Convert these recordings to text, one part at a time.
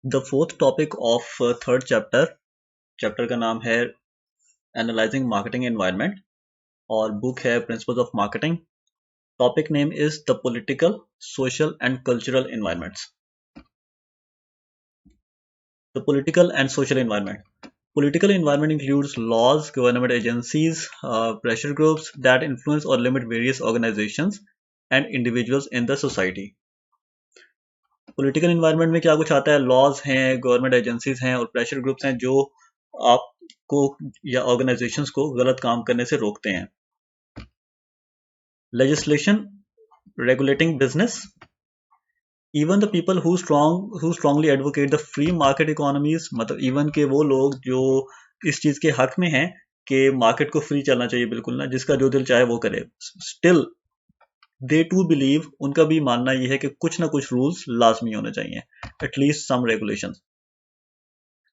The fourth topic of third chapter का नाम है एनालाइजिंग मार्केटिंग एनवायरनमेंट और बुक है principles of marketing. Topic name is the political, social and cultural environments. The political and social environment. Political environment includes laws, government agencies, pressure groups that influence or limit various organizations and individuals in the society. Political environment में क्या कुछ आता है? Laws हैं, government agencies हैं और pressure groups हैं जो आपको या organizations को गलत काम करने से रोकते हैं. Legislation regulating business. Even the people who strongly advocate the free market economies, मतलब even के वो लोग जो इस चीज के हक में हैं कि मार्केट को फ्री चलना चाहिए, बिल्कुल ना, जिसका जो दिल चाहे वो करे, स्टिल दे टू बिलीव, उनका भी मानना ये है कि कुछ ना कुछ रूल्स लाजमी होने चाहिए, at least some regulations.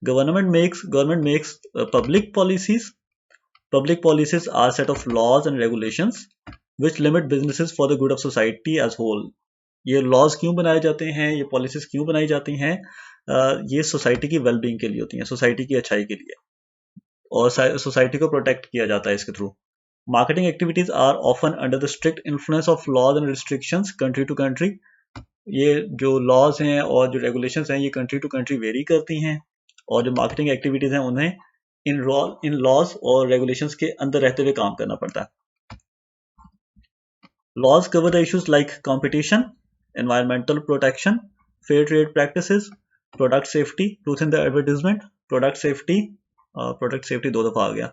Government makes public policies. Public policies are set of laws and regulations which limit businesses for the good of society as whole. ये लॉज क्यों बनाए जाते हैं, ये पॉलिसीज क्यों बनाई जाती हैं? ये सोसाइटी की वेलबींग के लिए होती हैं, सोसाइटी की अच्छाई के लिए, और सोसाइटी को प्रोटेक्ट किया जाता है इसके through. Marketing activities are often under the strict influence of laws and restrictions country to country. ये जो लॉज हैं और जो रेगुलेशंस हैं ये कंट्री टू कंट्री वेरी करती हैं, और जो मार्केटिंग एक्टिविटीज हैं उन्हें इन लॉज और रेगुलेशंस के अंदर रहते हुए काम करना पड़ता है. Laws cover the issues like competition, environmental protection, fair trade practices, product safety, truth in the advertisement, product safety दो दफा आ गया,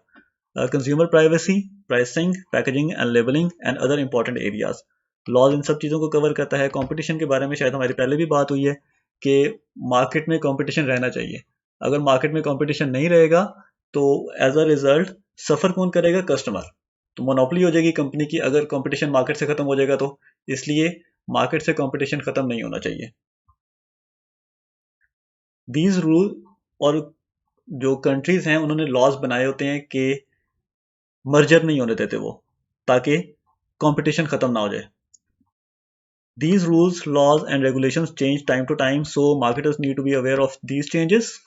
consumer privacy, pricing, packaging and labeling and other important areas. Laws इन सब चीज़ों को कवर करता है. Competition के बारे में शायद हमारी पहले भी बात हुई है कि मार्केट में कंपटीशन रहना चाहिए. अगर मार्केट में कंपटीशन नहीं रहेगा तो एज अ रिजल्ट सफ़र कौन करेगा? कस्टमर. तो मोनोपोली हो जाएगी कंपनी की अगर कंपटीशन मार्केट से खत्म हो जाएगा तो. इसलिए मार्केट से कंपटीशन खत्म नहीं होना चाहिए. दीज रूल, और जो कंट्रीज हैं उन्होंने लॉज बनाए होते हैं कि मर्जर नहीं होने देते वो, ताकि कंपटीशन खत्म ना हो जाए. These rules, laws and regulations change time to time, so marketers need to be aware of these changes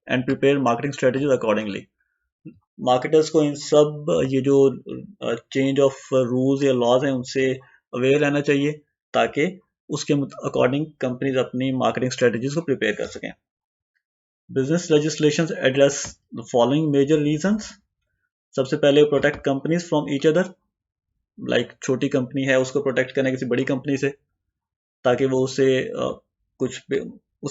and prepare marketing strategies accordingly. Marketers को इन सब ये जो चेंज ऑफ रूल्स या लॉज हैं उनसे अवेयर रहना चाहिए ताकि उसके अकॉर्डिंग कंपनीज अपनी मार्केटिंग स्ट्रेटजीज को प्रिपेयर कर सकें. Business legislations address the following major reasons. सबसे पहले protect companies from each other. Like छोटी कंपनी है उसको प्रोटेक्ट करना किसी बड़ी कंपनी से ताकि वो उसे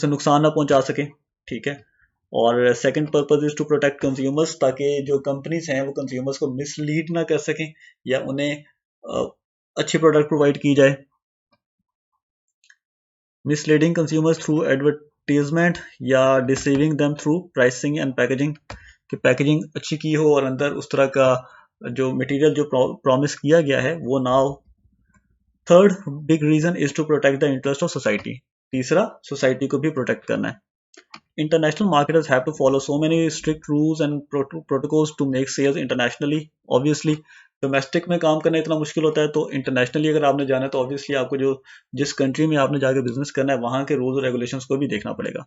नुकसान ना पहुंचा सके. ठीक है. और second purpose is to protect consumers, ताकि जो कंपनीज हैं वो कंज्यूमर्स को मिसलीड ना कर सकें या उन्हें अच्छी प्रोडक्ट प्रोवाइड की जाए. मिसलीडिंग कंज्यूमर्स थ्रू एडवर्टीजमेंट या deceiving them through pricing and packaging, कि पैकेजिंग अच्छी की हो और अंदर उस तरह का जो मटेरियल जो प्रॉमिस किया गया है वो ना हो. Third big reason is to protect the interest of society. तीसरा, सोसाइटी को भी प्रोटेक्ट करना है. International marketers have to follow so many strict rules and protocols to make sales internationally. Obviously, domestic में काम करना इतना मुश्किल होता है तो इंटरनेशनली अगर आपने जाना है तो ऑब्वियसली आपको जो जिस कंट्री में आपने जाकर बिजनेस करना है वहाँ के रूल्स और रेगुलेशंस को भी देखना पड़ेगा.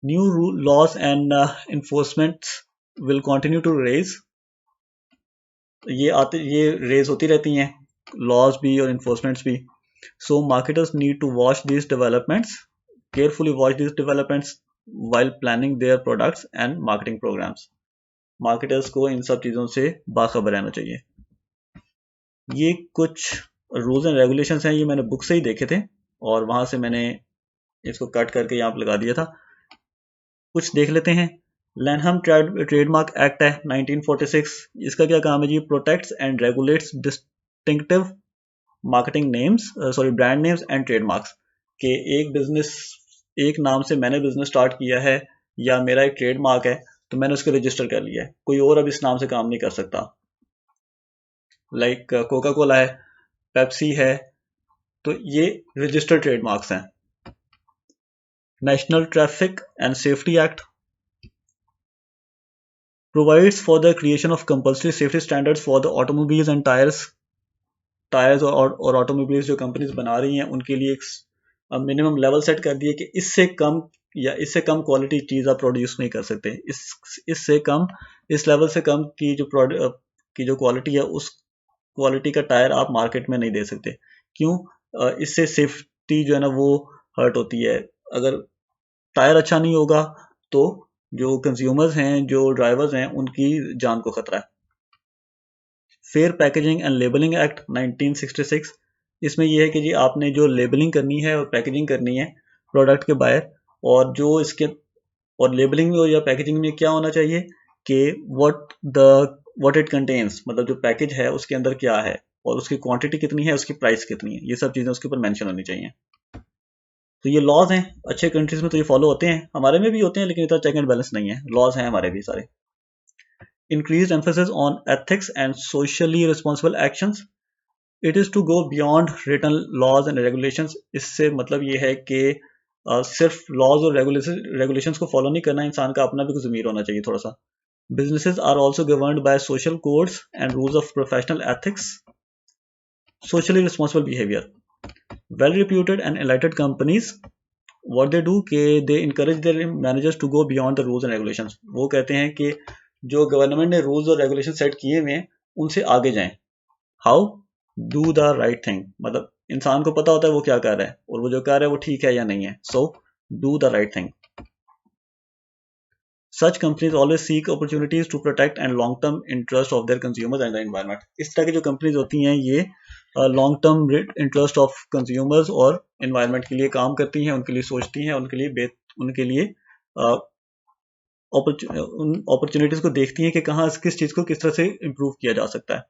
New laws and enforcement will continue to rise. ये रेज होती रहती हैं, लॉज भी और इन्फोर्समेंट्स भी. So marketers need to watch this developments, carefully watch this developments while planning their products and marketing programs. Marketers को इन सब चीज़ों से बाखबर रहना चाहिए. ये कुछ रूल्स एंड रेगुलेशंस हैं, ये मैंने बुक से ही देखे थे और वहाँ से मैंने इसको कट करके यहाँ पर लगा दिया था. कुछ देख लेते हैं. लैनहम ट्रेडमार्क एक्ट है 1946. इसका क्या काम है जी? Protects and regulates distinctive marketing names, brand names and trademarks. के एक नाम से मैंने बिजनेस स्टार्ट किया है या मेरा एक ट्रेडमार्क है तो मैंने उसको रजिस्टर कर लिया है, कोई और अब इस नाम से काम नहीं कर सकता. लाइक कोका कोला है, पेप्सी है, तो ये रजिस्टर्ड ट्रेडमार्क्स हैं. National traffic and safety act provides for the creation of compulsory safety standards for the automobiles and tyres और ऑटोमोबाइल्स जो कंपनीज बना रही हैं उनके लिए एक मिनिमम लेवल सेट कर दिए कि इससे कम या इससे कम क्वालिटी चीज़ आप प्रोड्यूस नहीं कर सकते। इससे कम, इस लेवल से कम की जो प्रोडक्ट की जो क्वालिटी है, उस क्वालिटी का टायर आप मार्केट में नहीं दे सकते। क्यों? इससे सेफ्टी जो है ना वो हर्ट होती है। अगर टायर अच्छा नहीं होगा तो जो कंज्यूमर्स हैं, जो ड्राइवर्स हैं, उनकी जान को खतरा है। Fair packaging and labelling act 1966, इसमें यह है कि जी आपने जो लेबलिंग करनी है और पैकेजिंग करनी है प्रोडक्ट के बाहर, और जो इसके और लेबलिंग में या पैकेजिंग में क्या होना चाहिए कि व्हाट इट कंटेन्स, मतलब जो पैकेज है उसके अंदर क्या है और उसकी क्वांटिटी कितनी है, उसकी प्राइस कितनी है, ये सब चीज़ें उसके ऊपर मेंशन होनी चाहिए। तो ये लॉज हैं, अच्छे कंट्रीज में तो ये फॉलो होते हैं, हमारे में भी होते हैं, लेकिन इतना चेक एंड बैलेंस नहीं है। लॉज हैं हमारे भी सारे। Increased emphasis on ethics and socially responsible actions, it is to go beyond written laws and regulations. इससे मतलब ये है कि सिर्फ लॉज और रेगुलेशंस को फॉलो नहीं करना, इंसान का अपना भी कुछ ज़मीर होना चाहिए थोड़ा सा। Businesses are also governed by social codes and rules of professional ethics, socially responsible behavior. Well-reputed and enlightened companies, what they do कि they encourage their managers to go beyond the rules and regulations. वो कहते हैं कि जो government ने rules और regulation set किए हुए हैं उनसे आगे जाएं। How? Do the right thing, मतलब इंसान को पता होता है वो क्या कर रहा है और वो जो कर रहा है वो ठीक है या नहीं है। So do the right thing. Such companies always seek opportunities to protect and long-term interest of their consumers and the environment. इस तरह की जो कंपनीज होती हैं ये long term interest of consumers और एनवायरनमेंट के लिए काम करती हैं, उनके लिए सोचती हैं, उनके लिए अपॉर्चुनिटीज को देखती हैं कि कहाँ किस चीज़ को किस तरह से इम्प्रूव किया जा सकता है।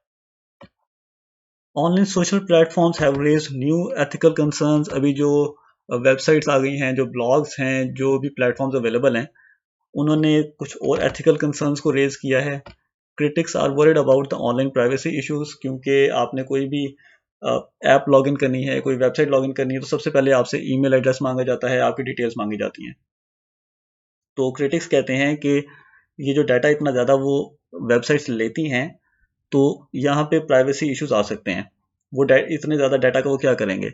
Online social platforms have raised new ethical concerns. अभी जो वेबसाइट्स आ गई हैं, जो ब्लॉग्स हैं, जो भी प्लेटफॉर्म्स अवेलेबल हैं, उन्होंने कुछ और एथिकल कंसर्न्स को रेज किया है। Critics are worried about the online privacy issues, क्योंकि आपने कोई भी ऐप लॉगिन करनी है, कोई वेबसाइट लॉगिन करनी है, तो सबसे पहले आपसे ईमेल एड्रेस मांगा जाता है, आपकी डिटेल्स मांगी जाती हैं। तो क्रिटिक्स कहते हैं कि ये जो डाटा इतना ज़्यादा वो वेबसाइट्स लेती हैं, तो यहाँ पे प्राइवेसी इश्यूज आ सकते हैं। वो इतने ज़्यादा डाटा का वो क्या करेंगे?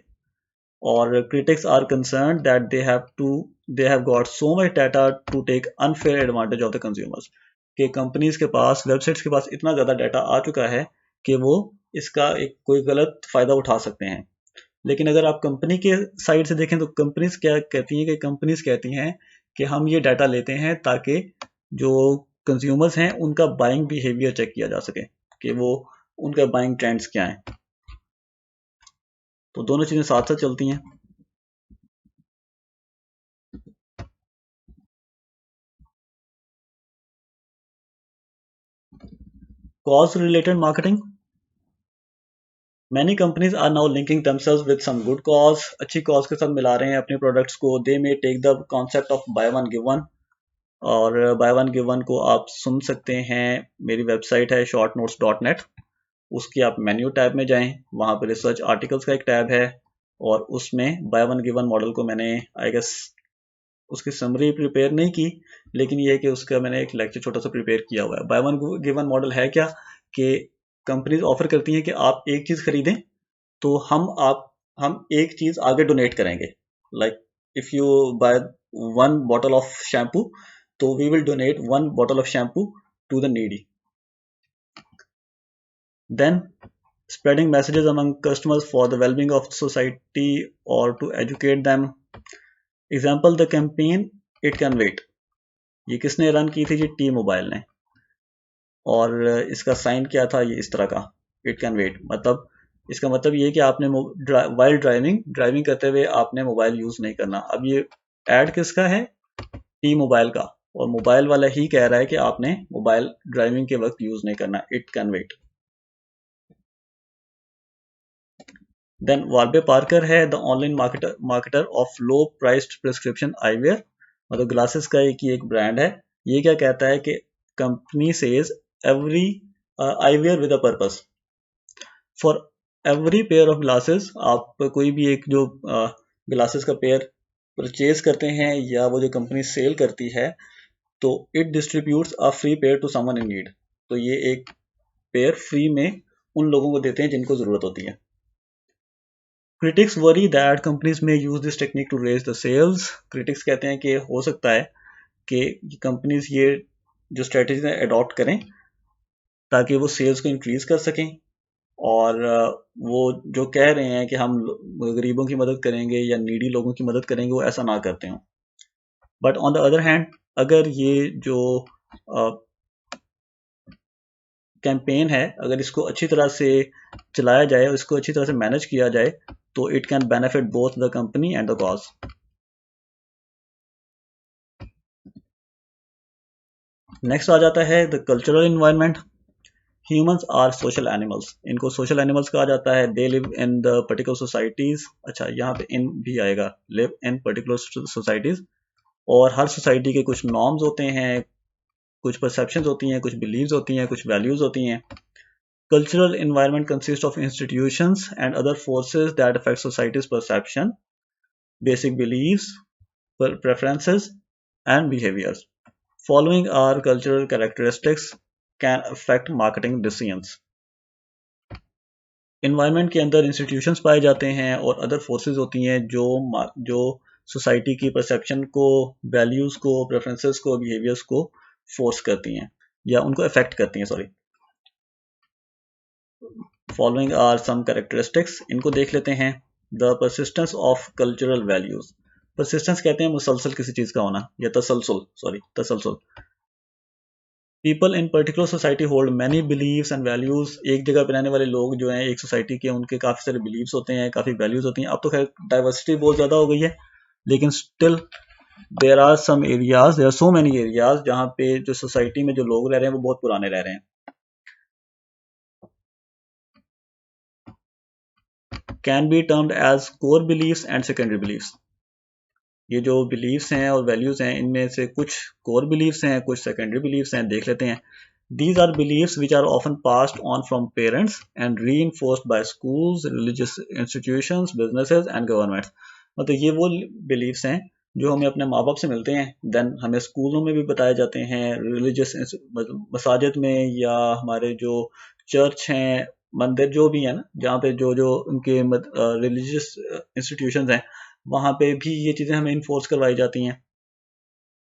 और critics are concerned that they have got so much data to take unfair advantage of the consumers, कि कंपनीज के पास, वेबसाइट्स के पास इतना ज़्यादा डाटा आ चुका है कि वो इसका एक कोई गलत फ़ायदा उठा सकते हैं। लेकिन अगर आप कंपनी के साइड से देखें तो कंपनीज क्या कहती हैं, कि कंपनीज कहती हैं कि हम ये डाटा लेते हैं ताकि जो कंज्यूमर्स हैं उनका बाइंग बिहेवियर चेक किया जा सके, कि वो उनका बाइंग ट्रेंड्स क्या हैं। तो दोनों चीज़ें साथ साथ चलती हैं। Cause related marketing, many companies are now linking themselves with some good cause, अच्छी cause के साथ मिला रहे हैं अपने products को। They may take the concept of buy one give one, और buy one give one को आप सुन सकते हैं, मेरी वेबसाइट है shortnotes.net, उसकी आप मेन्यू टैब में जाएं, वहाँ पर रिसर्च आर्टिकल्स का एक टैब है, और उसमें buy one give one model को मैंने आई गेस उसकी समरी प्रिपेयर नहीं की, लेकिन ये है कि उसका मैंने एक लेक्चर छोटा सा प्रिपेयर किया हुआ है। By one give one model है क्या, कि कंपनीज ऑफर करती हैं कि आप एक चीज़ खरीदें तो हम एक चीज़ आगे डोनेट करेंगे। Like if you buy one bottle of shampoo, तो we will donate one bottle of shampoo to the needy. Then spreading messages among customers for the well-being of society or to educate them. Example, the campaign It Can Wait, ये किसने run की थी जी? T mobile ने। और इसका sign क्या था? ये इस तरह का, इट कैन वेट। मतलब इसका मतलब ये है कि आपने वाइल ड्राइविंग करते हुए आपने मोबाइल यूज़ नहीं करना। अब ये ऐड किसका है? टी मोबाइल का, और मोबाइल वाला ही कह रहा है कि आपने मोबाइल ड्राइविंग के वक्त यूज़ नहीं करना, it can wait. Then Warby Parker है the online marketer of low priced prescription eyewear, मतलब ग्लासेस का एक ब्रांड है। ये क्या कहता है कि company says every eyewear with a purpose, for every pair of glasses, आप कोई भी एक जो ग्लासेस का पेयर परचेज करते हैं या वो जो कंपनी सेल करती है, तो it distributes a free pair to someone in need, तो ये एक पेयर फ्री में उन लोगों को देते हैं जिनको ज़रूरत होती है। Critics worry that companies may use this technique to raise the sales. Critics कहते हैं कि हो सकता है कि कंपनीज ये जो स्ट्रेटजी अडॉप्ट करें ताकि वो सेल्स को इंक्रीज कर सकें, और वो जो कह रहे हैं कि हम गरीबों की मदद करेंगे या नीडी लोगों की मदद करेंगे, वो ऐसा ना करते हों। But on the other hand, अगर ये जो कैंपेन है, अगर इसको अच्छी तरह से चलाया जाए और इसको अच्छी तरह से मैनेज किया जाए, तो it can benefit both the company and the cause. Next आ जाता है the cultural environment. Humans are social animals. इनको सोशल एनिमल्स कहा जाता है। They live in the particular societies. अच्छा, यहाँ पे इन भी आएगा, लिव इन पर्टिकुलर सोसाइटीज। और हर सोसाइटी के कुछ नॉर्म्स होते हैं, कुछ परसेप्शंस होती हैं, कुछ बिलीव्स होती हैं, कुछ वैल्यूज होती हैं। Cultural environment consists of institutions and other forces that affect society's perception, basic beliefs, preferences, and behaviors. Following are cultural characteristics can affect marketing decisions. Environment के अंदर institutions पाए जाते हैं और other forces होती हैं जो society की perception को, values को, preferences को, behaviors को force करती हैं या उनको affect करती हैं, sorry. Following are some characteristics. इनको देख लेते हैं। The persistence of cultural values. Persistence कहते हैं मुसलसल किसी चीज का होना, या तसलसल। People in particular society hold many beliefs and values. एक जगह पे रहने वाले लोग जो हैं एक सोसाइटी के, उनके काफी सारे beliefs होते हैं, काफी values होती हैं। अब तो खैर डाइवर्सिटी बहुत ज्यादा हो गई है, लेकिन still there are so many areas जहाँ पे जो सोसाइटी में जो लोग रह रहे हैं वो बहुत पुराने रह रहे हैं। Can be termed as core beliefs and secondary beliefs. ये जो beliefs हैं और values हैं, इनमें से कुछ core beliefs हैं, कुछ secondary beliefs हैं, देख लेते हैं। These are beliefs which are often passed on from parents and reinforced by schools, religious institutions, businesses and governments. मतलब ये वो beliefs हैं जो हमें अपने माँ बाप से मिलते हैं, then हमें स्कूलों में भी बताए जाते हैं, religious मसाजिद में, या हमारे जो चर्च हैं, मंदिर जो भी है ना, जहाँ पे जो उनके रिलीजियस इंस्टीट्यूशंस हैं, वहाँ पे भी ये चीज़ें हमें इन्फोर्स करवाई जाती हैं।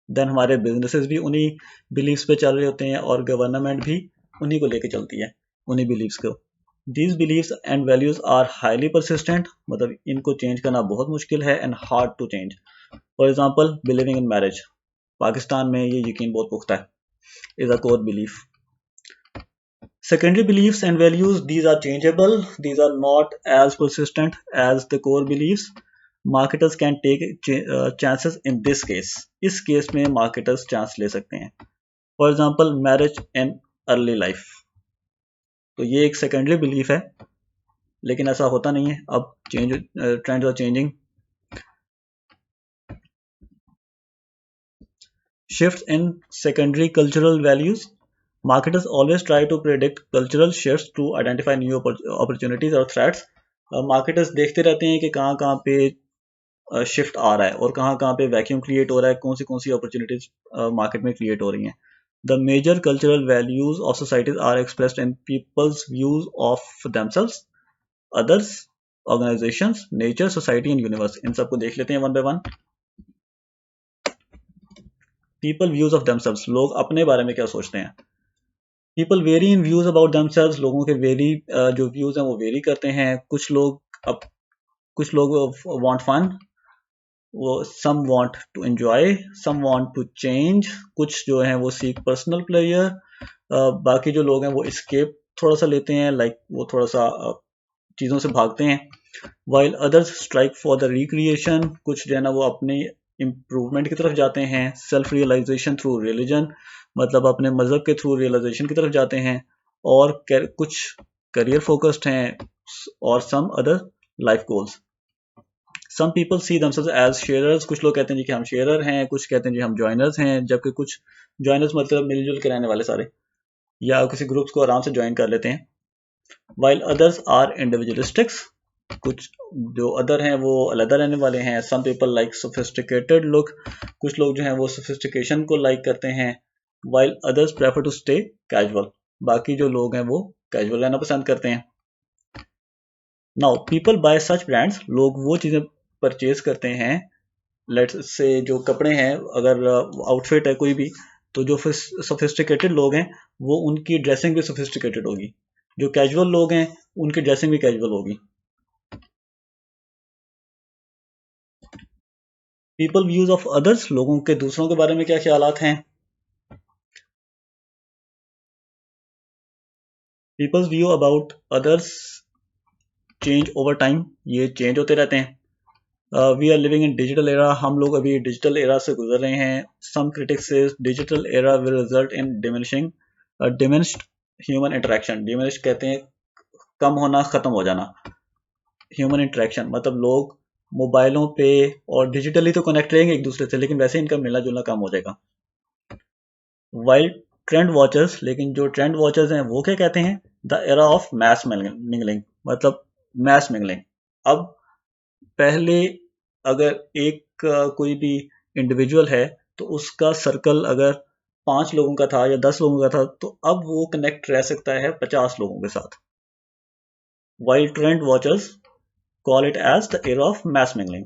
देन हमारे बिजनेसेस भी उन्हीं बिलीव्स पे चल रहे होते हैं और गवर्नमेंट भी उन्हीं को लेके चलती है, उन्हीं बिलीव्स को। These beliefs and values are highly persistent, मतलब इनको चेंज करना बहुत मुश्किल है, and hard to change. For example, believing in marriage. Pakistan में ये यकीन बहुत पुख्ता है, is a core belief. Secondary beliefs and values, these are changeable. These are not as persistent as the core beliefs. Marketers can take chances in this case. इस case में marketers chance ले सकते हैं। For example, marriage in early life. तो ये एक secondary belief है, लेकिन ऐसा होता नहीं है। अब trends are changing. Shifts in secondary cultural values. Marketers always try to predict cultural shifts to identify new opportunities or threats. Marketers देखते रहते हैं कि कहाँ कहाँ पे शिफ्ट आ रहा है और कहाँ कहाँ पे वैक्यूम क्रिएट हो रहा है, कौन सी अपॉर्चुनिटीज मार्केट में क्रिएट हो रही हैं। The major cultural values of societies are expressed in people's views of themselves, others, organizations, nature, society and universe. इन सबको देख लेते हैं one by one. People views of themselves. लोग अपने बारे में क्या सोचते हैं। People vary in views about themselves. लोगों के जो views हैं वो वेरी करते हैं। कुछ लोग want fun, some want to enjoy, some want to change, कुछ जो हैं वो seek personal pleasure, बाकी जो लोग हैं वो escape थोड़ा सा लेते हैं, वो थोड़ा सा चीज़ों से भागते हैं। While others strike for the recreation, कुछ जो है ना वो अपनी इम्प्रूवमेंट की तरफ जाते हैं। सेल्फ रियलाइजेशन थ्रू रिलीजन, मतलब अपने मजहब के थ्रू रियलाइजेशन की तरफ जाते हैं। और कुछ करियर फोकस्ड हैं, और some other life goals. Some people see themselves as sharers. कुछ लोग कहते हैं जी कि हम शेयरर हैं, कुछ कहते हैं जी हम ज्वाइनर्स हैं, जबकि कुछ ज्वाइनर्स मतलब मिलजुल के रहने वाले सारे, या किसी ग्रुप्स को आराम से ज्वाइन कर लेते हैं। वाइल अदर्स आर इंडिविजुअलिस्टिक्स, कुछ जो अदर हैं वो अलग रहने वाले हैं। Some people like sophisticated look, कुछ लोग जो हैं वो सोफिस्टिकेशन को लाइक करते हैं। While others prefer to stay casual, बाकी जो लोग हैं वो कैजुअल रहना पसंद करते हैं। नाउ पीपल बाय सच ब्रांड्स, लोग वो चीज़ें परचेज करते हैं, लेट्स से जो कपड़े हैं, अगर आउटफिट है कोई भी, तो जो सोफिस्टिकेटेड लोग हैं वो उनकी ड्रेसिंग भी सोफिस्टिकेटेड होगी, जो कैजुअल लोग हैं उनकी ड्रेसिंग भी कैजुअल होगी। पीपल व्यूज ऑफ अदर्स, लोगों के दूसरों के बारे में क्या ख्यालात हैं। People's view about others change over time, ये चेंज होते रहते हैं। We are living in digital era, हम लोग अभी डिजिटल एरा से गुजर रहे हैं। Some critics say digital era will result in diminishing diminished human interaction, diminish कहते हैं कम होना, खत्म हो जाना। ह्यूमन इंटरेक्शन मतलब लोग मोबाइलों पे और डिजिटली तो कनेक्ट रहेंगे एक दूसरे से, लेकिन वैसे इनका मिलना जुलना कम हो जाएगा। वाइल ट्रेंड वॉचर्स, लेकिन जो ट्रेंड वॉचर्स हैं वो क्या कहते हैं, the era of mass mingling, मतलब मैस मिंगलिंग। अब पहले अगर एक कोई भी इंडिविजुअल है तो उसका सर्कल अगर 5 लोगों का था या 10 लोगों का था, तो अब वो कनेक्ट रह सकता है 50 लोगों के साथ। While trend watchers call it as the era of mass mingling.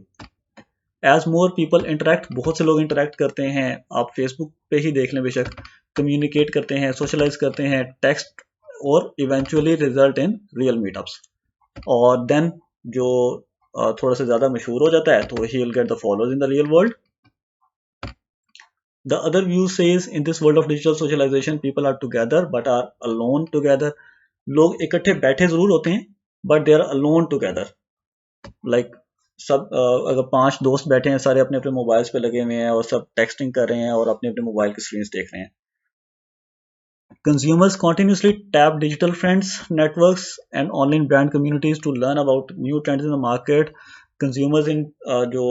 As more people interact, बहुत से लोग इंटरेक्ट करते हैं, आप फेसबुक पे ही देख लें बेशक, कम्युनिकेट करते हैं, सोशलाइज करते हैं, टेक्स्ट, और eventually result in real meetups. और देन जो थोड़ा सा ज़्यादा मशहूर हो जाता है तो he will get the followers in the real world. The other view says in this world of digital socialization people are together but are alone together, लोग इकट्ठे बैठे जरूर होते हैं but they are alone together. Like सब अगर 5 दोस्त बैठे हैं, सारे अपने अपने मोबाइल्स पे लगे हुए हैं और सब टेक्सटिंग कर रहे हैं और अपने अपने मोबाइल की स्क्रीन देख रहे हैं। Consumers continuously tap digital friends, networks, and online brand communities to learn about new trends in the market. Consumers इन जो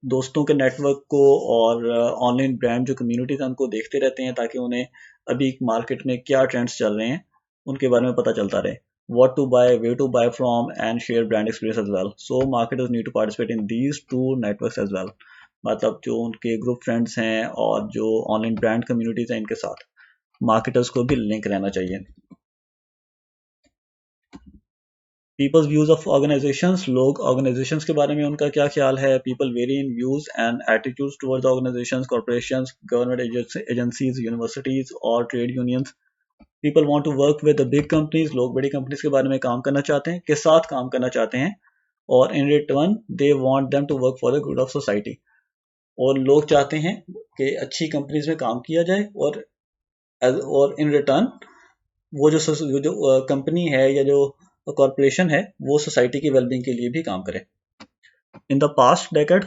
दोस्तों के नेटवर्क को और ऑनलाइन ब्रांड जो कम्युनिटीज हैं उनको देखते रहते हैं, ताकि उन्हें अभी मार्केट में क्या ट्रेंड्स चल रहे हैं उनके बारे में पता चलता रहे। What to buy, where to buy from, and share brand experience as well. So marketers need to participate in these two networks as well. मतलब जो उनके ग्रुप फ्रेंड्स हैं और जो ऑनलाइन ब्रांड कम्युनिटीज हैं इनके साथ मार्केटर्स को भी लिंक रहना चाहिए। पीपल्स व्यूज ऑफ ऑर्गेनाइजेशंस, लोग ऑर्गेनाइजेशंस के बारे में उनका क्या ख्याल है। People vary in views and attitudes towards organizations, corporations, government agencies, universities और trade unions. People want to work with the big companies, लोग बड़ी कंपनीज के बारे में काम करना चाहते हैं, के साथ काम करना चाहते हैं, और in return they want them to work for the good of society. और लोग चाहते हैं कि अच्छी कंपनीज में काम किया जाए, और इन रिटर्न वो जो कंपनी है या जो कॉरपोरेशन है वो सोसाइटी की वेलबींग के लिए भी काम करे। इन द पास्ट डेकेड,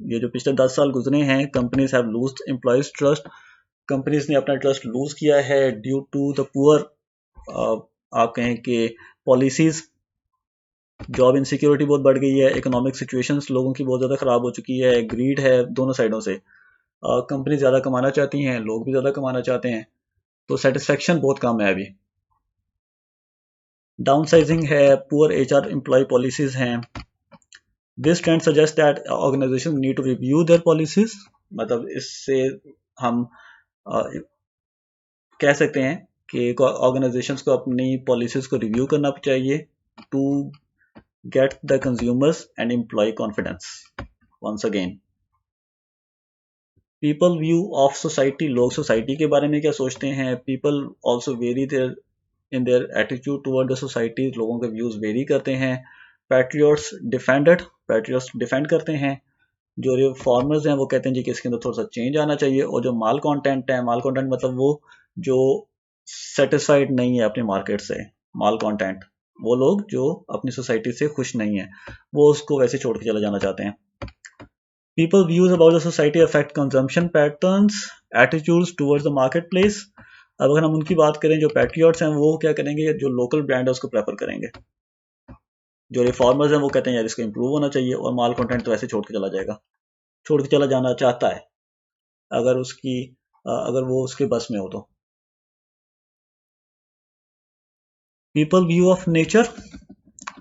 ये जो पिछले 10 साल गुजरे हैं, companies have लूज्ड employees trust, companies ने अपना ट्रस्ट लूज किया है ड्यू टू द पुअर, आप कहें कि पॉलिसीज। जॉब इनसिक्योरिटी बहुत बढ़ गई है, इकोनॉमिक सिचुएशंस लोगों की बहुत ज़्यादा ख़राब हो चुकी है, ग्रीड है दोनों साइडों से। कंपनी ज़्यादा कमाना चाहती हैं, लोग भी ज़्यादा कमाना चाहते हैं, तो सेटिस्फेक्शन बहुत कम है अभी। डाउनसाइजिंग है, पुअर एचआर एम्प्लॉय पॉलिसीज हैं। This trend suggest that organization need to review their policies, मतलब इससे हम कह सकते हैं कि ऑर्गेनाइजेशंस को अपनी पॉलिसीज को रिव्यू करना चाहिए to get the consumers and employ confidence. Once again, people view of society, लोग सोसाइटी के बारे में क्या सोचते हैं। People also vary their in their attitude toward the society, लोगों के व्यूज वेरी करते हैं। पैट्रियट्स डिफेंडेड, पैट्रियट्स डिफेंड करते हैं। जो रिफॉर्मर्स हैं वो कहते हैं जी कि इसके अंदर थोड़ा सा चेंज आना चाहिए। और जो माल कंटेंट है, माल कंटेंट मतलब वो जो सेटिस्फाइड नहीं है अपने मार्केट से, माल कंटेंट, वो लोग जो अपनी सोसाइटी से खुश नहीं है वो उसको वैसे छोड़ के चला जाना चाहते हैं। People views about the society affect consumption patterns, attitudes towards the market place. अब अगर हम उनकी बात करें, जो पैट्रियट्स हैं वो क्या करेंगे, जो लोकल ब्रांड है उसको प्रेफर करेंगे। जो रिफॉर्मर्स हैं वो कहते हैं यार इसको इम्प्रूव होना चाहिए, और माल कंटेंट तो ऐसे छोड़ के चला जाएगा, छोड़ के चला जाना चाहता है अगर वो उसके बस में हो तो। People view of nature,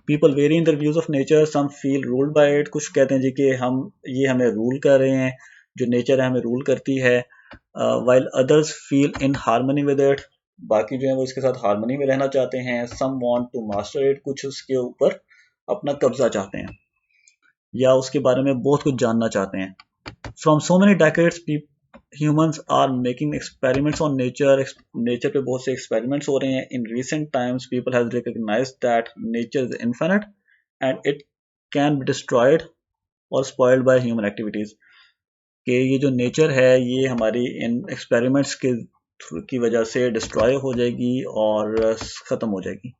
people vary in their views of nature, some feel ruled by it, कुछ कहते हैं जी कि ये हमें रूल कर रहे हैं, जो नेचर है हमें रूल करती है। While others feel in harmony with it, बाकी जो है वो इसके साथ हार्मनी में रहना चाहते हैं। Some want to master it, कुछ उसके ऊपर अपना कब्जा चाहते हैं या उसके बारे में बहुत कुछ जानना चाहते हैं. From so many decades, humans are making experiments on nature. Nature पे बहुत से experiments हो रहे हैं. In recent times, people have recognized that nature is infinite and it can be destroyed or spoiled by human activities. कि ये जो nature है ये हमारी इन एक्सपेरिमेंट्स के की वजह से डिस्ट्रॉय हो जाएगी और ख़त्म हो जाएगी.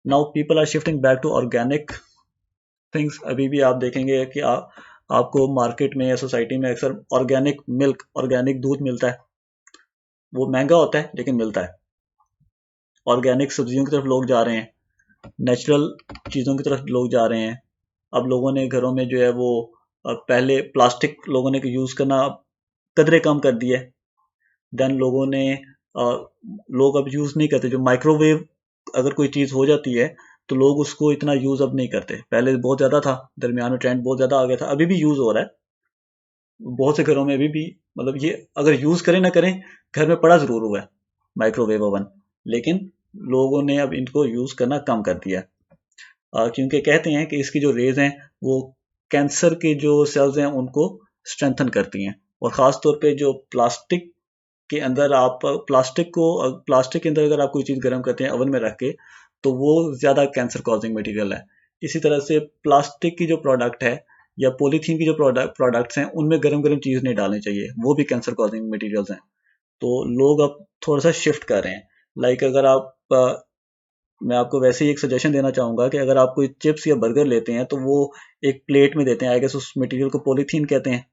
Now people are shifting back to organic things. अभी भी आप देखेंगे कि आपको मार्केट में या सोसाइटी में अक्सर ऑर्गेनिक मिल्क, ऑर्गेनिक दूध मिलता है. वो महंगा होता है लेकिन मिलता है. ऑर्गेनिक सब्जियों की तरफ लोग जा रहे हैं, नेचुरल चीज़ों की तरफ लोग जा रहे हैं. अब लोगों ने घरों में जो है वो पहले प्लास्टिक लोगों ने यूज़ करना कदरे कम कर दिए. देन लोगों ने लोग अब यूज़ नहीं करते. जो माइक्रोवेव अगर कोई चीज़ हो जाती है तो लोग उसको इतना यूज़ अब नहीं करते. पहले बहुत ज़्यादा था, दरमियान में ट्रेंड बहुत ज़्यादा आ गया था. अभी भी यूज़ हो रहा है बहुत से घरों में. अभी भी मतलब ये अगर यूज़ करें ना करें, घर में पड़ा ज़रूर हुआ है माइक्रोवेव ओवन, लेकिन लोगों ने अब इनको यूज़ करना कम कर दिया. क्योंकि कहते हैं कि इसकी जो रेज हैं वो कैंसर के जो सेल्स हैं उनको स्ट्रेंथन करती हैं. और ख़ास तौर पे जो प्लास्टिक के अंदर आप प्लास्टिक के अंदर अगर आप कोई चीज़ गर्म करते हैं ओवन में रख के, तो वो ज़्यादा कैंसर कॉजिंग मटेरियल है. इसी तरह से प्लास्टिक की जो प्रोडक्ट है या पॉलीथीन की जो प्रोडक्ट्स हैं उनमें गर्म गर्म चीज़ नहीं डालनी चाहिए, वो भी कैंसर कॉजिंग मटेरियल्स हैं. तो लोग अब थोड़ा सा शिफ्ट कर रहे हैं. लाइक अगर मैं आपको वैसे ही एक सजेशन देना चाहूँगा कि अगर आप कोई चिप्स या बर्गर लेते हैं तो वो एक प्लेट में देते हैं. आई गेस उस मटेरियल को पॉलीथीन कहते हैं.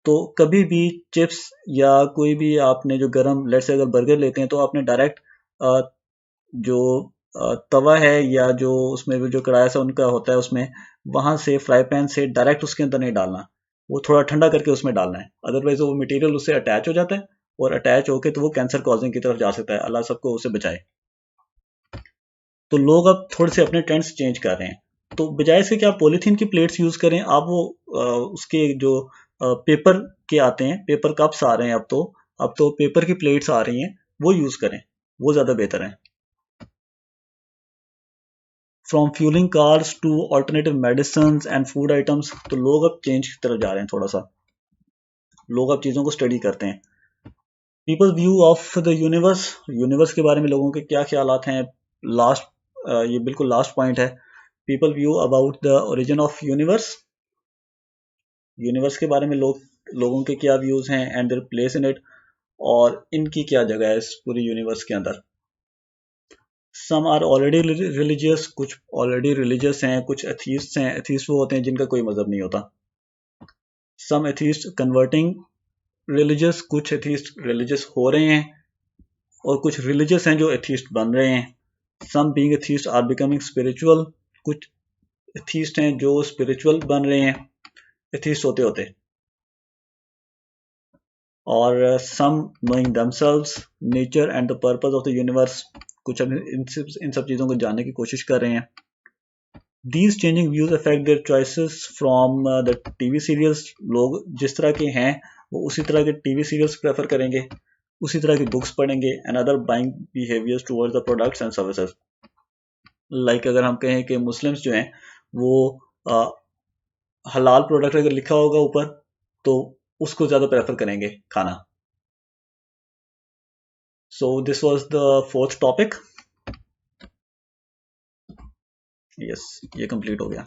तो कभी भी चिप्स या कोई भी आपने जो गरम लेट्स से अगर बर्गर लेते हैं तो आपने डायरेक्ट जो तवा है या जो उसमें जो कढ़ाई सा उनका होता है उसमें, वहाँ से फ्राई पैन से डायरेक्ट उसके अंदर नहीं डालना. वो थोड़ा ठंडा करके उसमें डालना है. अदरवाइज वो मटेरियल उससे अटैच हो जाता है और अटैच होके तो वो कैंसर कॉजिंग की तरफ जा सकता है. अल्लाह सबको उससे बचाए. तो लोग अब थोड़े से अपने ट्रेंड्स चेंज कर रहे हैं. तो बजाय इसके कि आप पॉलीथीन की प्लेट्स यूज़ करें, आप वो उसके जो पेपर के आते हैं, पेपर कप्स आ रहे हैं अब तो पेपर की प्लेट्स आ रही हैं, वो यूज़ करें. वो ज़्यादा बेहतर है. From fuelling cars two alternative medicine and food items. तो लोग अब चेंज की तरफ जा रहे हैं. थोड़ा सा लोग अब चीज़ों को स्टडी करते हैं. People view of the universe. Universe के बारे में लोगों के क्या ख्यालात हैं. लास्ट ये बिल्कुल लास्ट पॉइंट है. People view about the origin of universe. Universe के बारे में लोगों के क्या व्यूज़ हैं and their place in it, और इनकी क्या जगह है इस पूरी यूनिवर्स के अंदर. Some are already religious. कुछ ऑलरेडी रिलीजियस हैं, कुछ एथीस्ट हैं. एथीस्ट वो होते हैं जिनका कोई मजहब नहीं होता. सम एथीस्ट कन्वर्टिंग रिलीजियस. कुछ एथीस्ट रिलीजियस हो रहे हैं और कुछ रिलीजियस हैं जो एथीस्ट बन रहे हैं. Some being atheist are becoming spiritual. कुछ एथीस्ट हैं जो स्पिरिचुअल बन रहे हैं एथीस्ट होते होते. और some knowing themselves, nature and the purpose of the universe. कुछ इन सब चीज़ों को जानने की कोशिश कर रहे हैं. These changing views affect their choices from the TV serials. लोग जिस तरह के हैं वो उसी तरह के टीवी सीरियल्स प्रेफर करेंगे, उसी तरह की बुक्स पढ़ेंगे and other buying behaviours towards the products and services. Like अगर हम कहें कि मुस्लिम्स जो हैं वो हलाल प्रोडक्ट अगर लिखा होगा ऊपर तो उसको ज़्यादा प्रेफर करेंगे खाना. So this was the fourth topic. Yes, ये कंप्लीट हो गया.